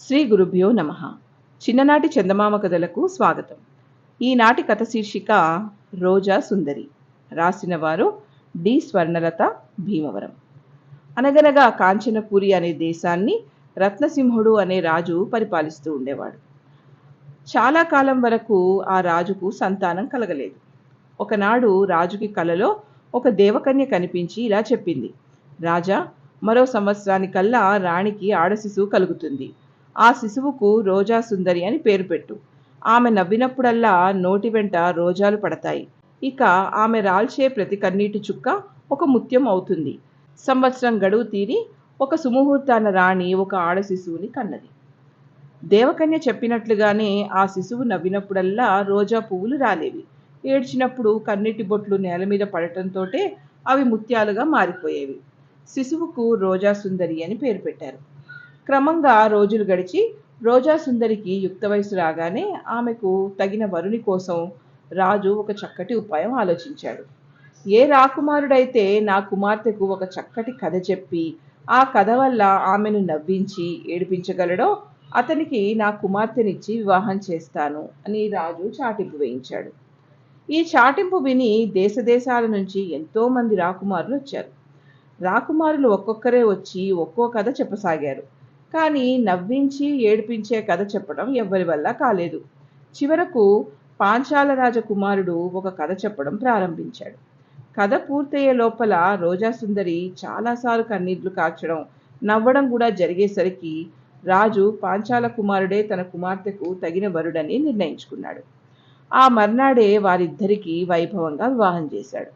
శ్రీ గురుభ్యో నమ. చిన్ననాటి చందమామ కథలకు స్వాగతం. ఈనాటి కథ శీర్షిక రోజా సుందరి. రాసిన వారు డి స్వర్ణలత, భీమవరం. అనగనగా కాంచనపురి అనే దేశాన్ని రత్నసింహుడు అనే రాజు పరిపాలిస్తూ ఉండేవాడు. చాలా కాలం వరకు ఆ రాజుకు సంతానం కలగలేదు. ఒకనాడు రాజుకి కలలో ఒక దేవకన్య కనిపించి ఇలా చెప్పింది: రాజా, మరో సంవత్సరానికల్లా రాణికి ఆడ శిశువు కలుగుతుంది. ఆ శిశువుకు రోజా సుందరి అని పేరు పెట్టు. ఆమె నవ్వినప్పుడల్లా నోటి వెంట రోజాలు పడతాయి. ఇక ఆమె రాల్చే ప్రతి కన్నీటి చుక్క ఒక ముత్యం అవుతుంది. సంవత్సరం గడువు తీరి ఒక సుముహూర్తాన రాణి ఒక ఆడ శిశువుని కన్నది. దేవకన్య చెప్పినట్లుగానే ఆ శిశువు నవ్వినప్పుడల్లా రోజా పువ్వులు రాలేవి. ఏడ్చినప్పుడు కన్నీటి బొట్లు నేల మీద పడటంతోటే అవి ముత్యాలుగా మారిపోయేవి. శిశువుకు రోజా సుందరి అని పేరు పెట్టారు. క్రమంగా రోజులు గడిచి రోజా సుందరికి యుక్త వయసు రాగానే ఆమెకు తగిన వరుని కోసం రాజు ఒక చక్కటి ఉపాయం ఆలోచించాడు. ఏ రాకుమారుడైతే నా కుమార్తెకు ఒక చక్కటి కథ చెప్పి ఆ కథ వల్ల ఆమెను నవ్వించి ఏడిపించగలడో అతనికి నా కుమార్తెనిచ్చి వివాహం చేస్తాను అని రాజు చాటింపు వేయించాడు. ఈ చాటింపు విని దేశ దేశాల నుంచి ఎంతో మంది రాకుమారులు వచ్చారు. రాకుమారులు ఒక్కొక్కరే వచ్చి ఒక్కో కథ చెప్పసాగారు. కానీ నవ్వించి ఏడిపించే కథ చెప్పడం ఎవ్వరి వల్ల కాలేదు. చివరకు పాంచాల రాజకుమారుడు ఒక కథ చెప్పడం ప్రారంభించాడు. కథ పూర్తయ్యే లోపల రోజాసుందరి చాలాసార్లు కన్నీళ్లు కార్చడం, నవ్వడం కూడా జరిగేసరికి రాజు పాంచాల కుమారుడే తన కుమార్తెకు తగిన వరుడని నిర్ణయించుకున్నాడు. ఆ మర్నాడే వారిద్దరికీ వైభవంగా వివాహం చేశాడు.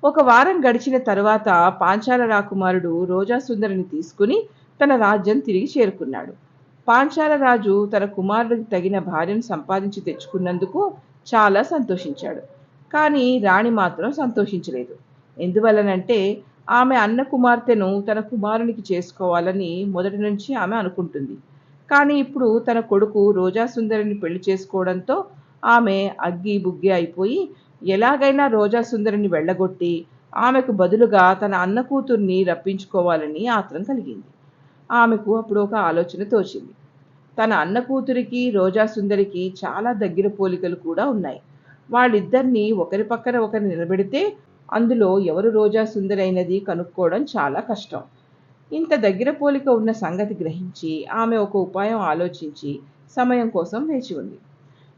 ఒక వారం గడిచిన తరువాత పాంచాల రాకుమారుడు రోజాసుందరిని తీసుకుని తన రాజ్యం తిరిగి చేరుకున్నాడు. పాంచాల రాజు తన కుమారుడికి తగిన భార్యను సంపాదించి తెచ్చుకున్నందుకు చాలా సంతోషించాడు. కానీ రాణి మాత్రం సంతోషించలేదు. ఎందువల్లనంటే ఆమె అన్న కుమార్తెను తన కుమారునికి చేసుకోవాలని మొదటి నుంచి ఆమె అనుకుంటుంది. కానీ ఇప్పుడు తన కొడుకు రోజాసుందరిని పెళ్లి చేసుకోవడంతో ఆమె అగ్గి బుగ్గి అయిపోయి ఎలాగైనా రోజాసుందరిని వెళ్ళగొట్టి ఆమెకు బదులుగా తన అన్న కూతుర్ని రప్పించుకోవాలని ఆత్రం కలిగింది. ఆమెకు అప్పుడు ఒక ఆలోచన తోచింది. తన అన్న కూతురికి రోజాసుందరికి చాలా దగ్గర పోలికలు కూడా ఉన్నాయి. వాళ్ళిద్దరినీ ఒకరి పక్కన ఒకరు నిలబెడితే అందులో ఎవరు రోజాసుందరి అయినది కనుక్కోవడం చాలా కష్టం. ఇంత దగ్గర పోలిక ఉన్న సంగతి గ్రహించి ఆమె ఒక ఉపాయం ఆలోచించి సమయం కోసం వేచి ఉంది.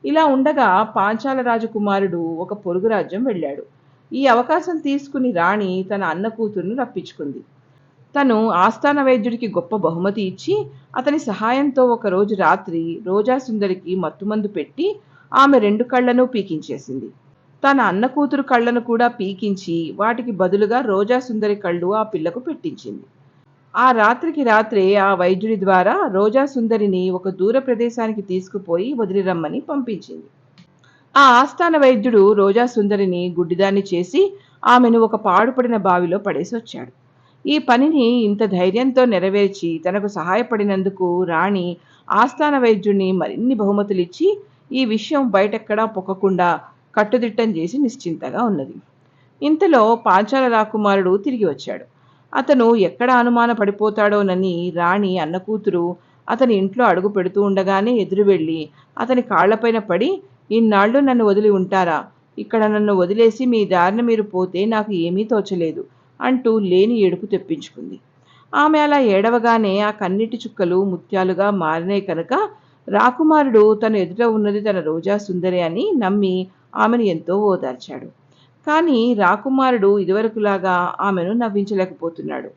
ఇలా ఉండగా పాంచాల రాజకుమారుడు ఒక పొరుగు రాజ్యం వెళ్ళాడు. ఈ అవకాశం తీసుకుని రాణి తన అన్న కూతురును రప్పించుకుంది. తను ఆస్థాన వైద్యుడికి గొప్ప బహుమతి ఇచ్చి అతని సహాయంతో ఒకరోజు రాత్రి రోజాసుందరికి మత్తుమందు పెట్టి ఆమె 2 కళ్లను పీకించేసింది. తన అన్న కూతురు కళ్లను కూడా పీకించి వాటికి బదులుగా రోజాసుందరి కళ్ళు ఆ పిల్లకు పెట్టించింది. ఆ రాత్రికి రాత్రే ఆ వైద్యుడి ద్వారా రోజాసుందరిని ఒక దూర ప్రదేశానికి తీసుకుపోయి వదిలిరమ్మని పంపించింది. ఆ ఆస్థాన వైద్యుడు రోజాసుందరిని గుడ్డిదాన్ని చేసి ఆమెను ఒక పాడుపడిన బావిలో పడేసి వచ్చాడు. ఈ పనిని ఇంత ధైర్యంతో నెరవేర్చి తనకు సహాయపడినందుకు రాణి ఆస్థాన వైద్యుడిని మరిన్ని బహుమతులిచ్చి ఈ విషయం బయటెక్కడా పొక్కకుండా కట్టుదిట్టం చేసి నిశ్చింతగా ఉన్నది. ఇంతలో పాంచాల రాకుమారుడు తిరిగి వచ్చాడు. అతను ఎక్కడ అనుమాన పడిపోతాడోనని రాణి అన్న కూతురు అతని ఇంట్లో అడుగు పెడుతూ ఉండగానే ఎదురు వెళ్ళి అతని కాళ్లపైన పడి, ఇన్నాళ్ళు నన్ను వదిలి ఉంటారా? ఇక్కడ నన్ను వదిలేసి మీ దారిన మీరు పోతే నాకు ఏమీ తోచలేదు అంటూ లేని ఏడుపు తెప్పించుకుంది. ఆమె అలా ఏడవగానే ఆ కన్నీటి చుక్కలు ముత్యాలుగా మారినాయి కనుక రాకుమారుడు తన ఎదుట ఉన్నది తన రోజా సుందరి అని నమ్మి ఆమెను ఎంతో ఓదార్చాడు. కానీ రాకుమారుడు ఇదివరకులాగా ఆమెను నవ్వించలేకపోతున్నాడు.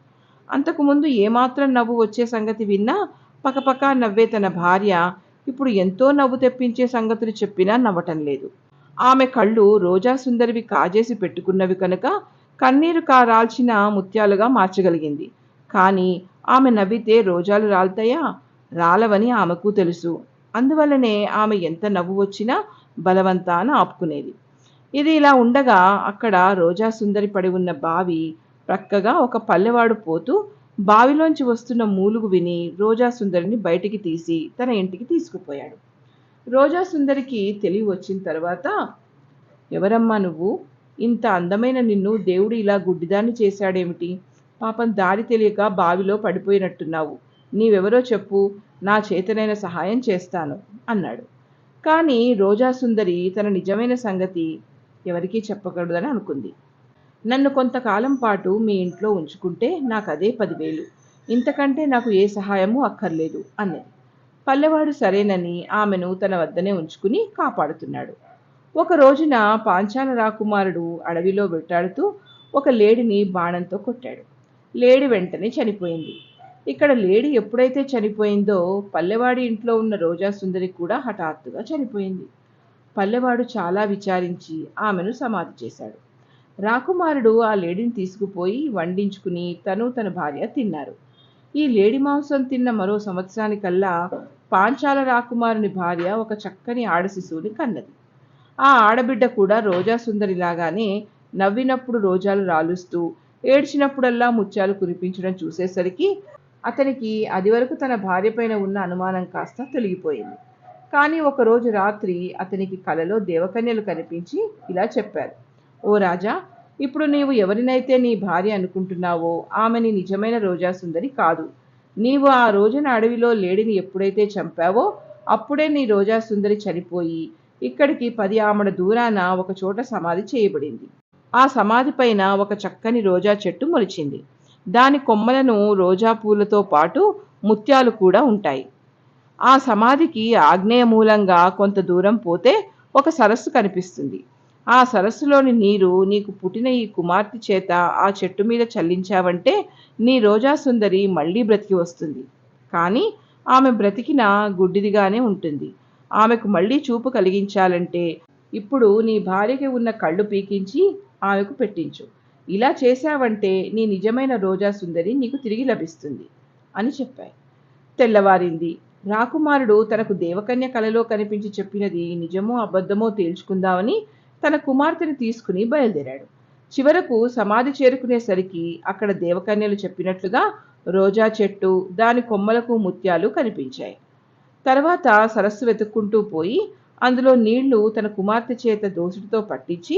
అంతకుముందు ఏమాత్రం నవ్వు వచ్చే సంగతి విన్నా పకపకా నవ్వే తన భార్య ఇప్పుడు ఎంతో నవ్వు తెప్పించే సంగతులు చెప్పినా నవ్వటం లేదు. ఆమె కళ్ళు రోజా సుందరివి కాజేసి పెట్టుకున్నవి కనుక కన్నీరు రాల్చిన ముత్యాలుగా మార్చగలిగింది. కానీ ఆమె నవ్వితే రోజాలు రాలుతాయా? రాలవని ఆమెకు తెలుసు. అందువల్లనే ఆమె ఎంత నవ్వు వచ్చినా బలవంతాన ఆపుకునేది. ఇది ఇలా ఉండగా అక్కడ రోజా సుందరి పడి ఉన్న బావి ప్రక్కగా ఒక పల్లెవాడు పోతూ బావిలోంచి వస్తున్న మూలుగు విని రోజా సుందరిని బయటికి తీసి తన ఇంటికి తీసుకుపోయాడు. రోజా సుందరికి తెలివి వచ్చిన తర్వాత, ఎవరమ్మా నువ్వు? ఇంత అందమైన నిన్ను దేవుడు ఇలా గుడ్డిదాన్ని చేశాడేమిటి? పాపం దారి తెలియక బావిలో పడిపోయినట్టున్నావు. నీవెవరో చెప్పు, నా చేతనైన సహాయం చేస్తాను అన్నాడు. కానీ రోజాసుందరి తన నిజమైన సంగతి ఎవరికీ చెప్పకూడదని అనుకుంది. నన్ను కొంతకాలం పాటు మీ ఇంట్లో ఉంచుకుంటే నాకదే 10,000. ఇంతకంటే నాకు ఏ సహాయమూ అక్కర్లేదు అన్నది. పల్లెవాడు సరేనని ఆమెను తన వద్దనే ఉంచుకుని కాపాడుతున్నాడు. ఒక రోజున పాంచాల రాకుమారుడు అడవిలో వెట్టాడుతూ ఒక లేడిని బాణంతో కొట్టాడు. లేడి వెంటనే చనిపోయింది. ఇక్కడ లేడి ఎప్పుడైతే చనిపోయిందో పల్లెవాడి ఇంట్లో ఉన్న రోజాసుందరి కూడా హఠాత్తుగా చనిపోయింది. పల్లెవాడు చాలా విచారించి ఆమెను సమాధి చేశాడు. రాకుమారుడు ఆ లేడిని తీసుకుపోయి వండించుకుని తన భార్య తిన్నారు. ఈ లేడి మాంసం తిన్న మరో సంవత్సరానికల్లా పాంచాల రాకుమారుని భార్య ఒక చక్కని ఆడ శిశువుని కన్నది. ఆ ఆడబిడ్డ కూడా రోజాసుందరిలాగానే నవ్వినప్పుడు రోజాలు రాలుస్తూ, ఏడ్చినప్పుడల్లా ముత్యాలు కురిపించడం చూసేసరికి అతనికి అది వరకు తన భార్య పైన ఉన్న అనుమానం కాస్త తొలగిపోయింది. కానీ ఒకరోజు రాత్రి అతనికి కలలో దేవకన్యలు కనిపించి ఇలా చెప్పారు: ఓ రాజా, ఇప్పుడు నీవు ఎవరినైతే నీ భార్య అనుకుంటున్నావో ఆమె నీ నిజమైన రోజాసుందరి కాదు. నీవు ఆ రోజున అడవిలో లేడిని ఎప్పుడైతే చంపావో అప్పుడే నీ రోజాసుందరి చనిపోయి ఇక్కడికి 10 ఆమడ దూరాన ఒక చోట సమాధి చేయబడింది. ఆ సమాధి పైన ఒక చక్కని రోజా చెట్టు మొలిచింది. దాని కొమ్మలను రోజా పూలతో పాటు ముత్యాలు కూడా ఉంటాయి. ఆ సమాధికి ఆగ్నేయ మూలంగా కొంత దూరం పోతే ఒక సరస్సు కనిపిస్తుంది. ఆ సరస్సులోని నీరు నీకు పుట్టిన ఈ కుమార్తె చేత ఆ చెట్టు మీద చల్లించావంటే నీ రోజాసుందరి మళ్ళీ బ్రతికి వస్తుంది. కానీ ఆమె బ్రతికిన గుడ్డిదిగానే ఉంటుంది. ఆమెకు మళ్ళీ చూపు కలిగించాలంటే ఇప్పుడు నీ భార్యకి ఉన్న కళ్ళు పీకించి ఆమెకు పెట్టించు. ఇలా చేశావంటే నీ నిజమైన రోజాసుందరి నీకు తిరిగి లభిస్తుంది అని చెప్పాయి. తెల్లవారింది. రాకుమారుడు తనకు దేవకన్య కలలో కనిపించి చెప్పినది నిజమో అబద్ధమో తేల్చుకుందామని తన కుమార్తెను తీసుకుని బయలుదేరాడు. చివరకు సమాధి చేరుకునేసరికి అక్కడ దేవకన్యలు చెప్పినట్లుగా రోజా చెట్టు, దాని కొమ్మలకు ముత్యాలు కనిపించాయి. తర్వాత సరస్సు వెతుక్కుంటూ పోయి అందులో నీళ్లు తన కుమార్తె చేత దోసుడితో పట్టించి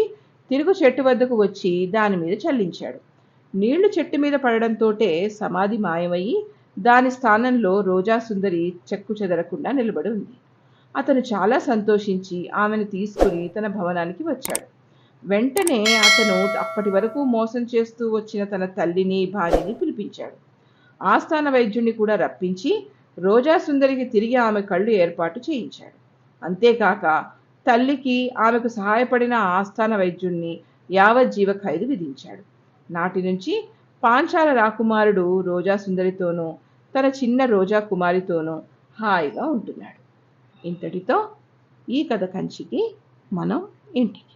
తిరుగు చెట్టు వద్దకు వచ్చి దాని మీద చల్లించాడు. నీళ్లు చెట్టు మీద పడడంతోటే సమాధి మాయమయ్యి దాని స్థానంలో రోజాసుందరి చెక్కు చెదరకుండా నిలబడి ఉంది. అతను చాలా సంతోషించి ఆమెను తీసుకుని తన భవనానికి వచ్చాడు. వెంటనే అతను అప్పటి వరకు మోసం చేస్తూ వచ్చిన తన తల్లిని, భార్యని పిలిపించాడు. ఆస్థాన వైద్యుణ్ణి కూడా రప్పించి రోజాసుందరికి తిరిగి ఆమె కళ్ళు ఏర్పాటు చేయించాడు. అంతేకాక తల్లికి ఆమెకు సహాయపడిన ఆస్థాన వైద్యుణ్ణి యావజ్జీవ ఖైదు విధించాడు. నాటి నుంచి పాంచాల రాకుమారుడు రోజాసుందరితోనూ తన చిన్న రోజా కుమారితోనూ హాయిగా ఉంటున్నాడు. ఇంతటితో ఈ కథ కంచికి, మనం ఇంటికి.